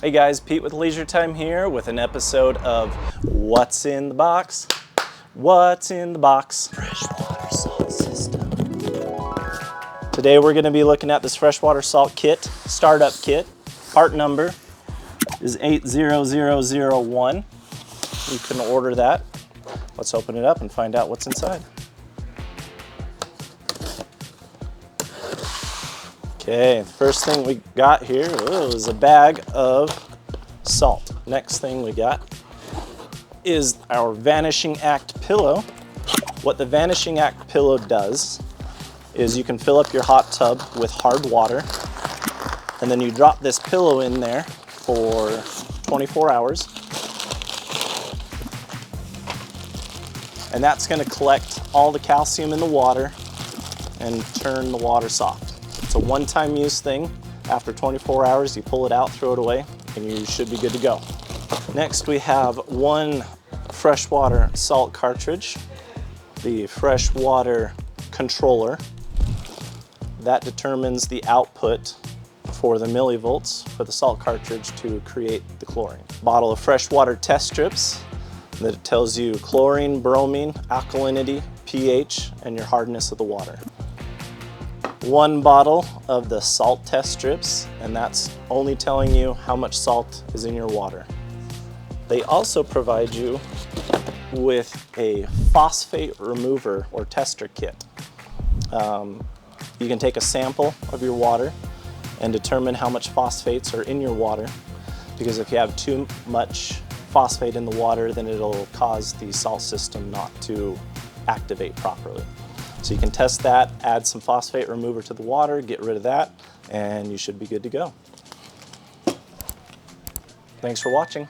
Hey guys, Pete with Leisure Time here with an episode of What's in the Box? What's in the box? Freshwater Salt System. Today we're going to be looking at this freshwater salt kit, startup kit. Part number is 80001. You can order that. Let's open it up and find out what's inside. Okay, the first thing we got here is a bag of salt. Next thing we got is our Vanishing Act pillow. What the Vanishing Act pillow does is you can fill up your hot tub with hard water, and then you drop this pillow in there for 24 hours. And that's going to collect all the calcium in the water and turn the water soft. It's a one-time use thing. After 24 hours, you pull it out, throw it away, and you should be good to go. Next, we have one freshwater salt cartridge, the freshwater controller. That determines the output for the millivolts for the salt cartridge to create the chlorine. Bottle of freshwater test strips that tells you chlorine, bromine, alkalinity, pH, and your hardness of the water. One bottle of the salt test strips, and that's only telling you how much salt is in your water. They also provide you with a phosphate remover or tester kit. You can take a sample of your water and determine how much phosphates are in your water, because if you have too much phosphate in the water, then it'll cause the salt system not to activate properly. So you can test that, add some phosphate remover to the water, get rid of that, and you should be good to go. Thanks for watching.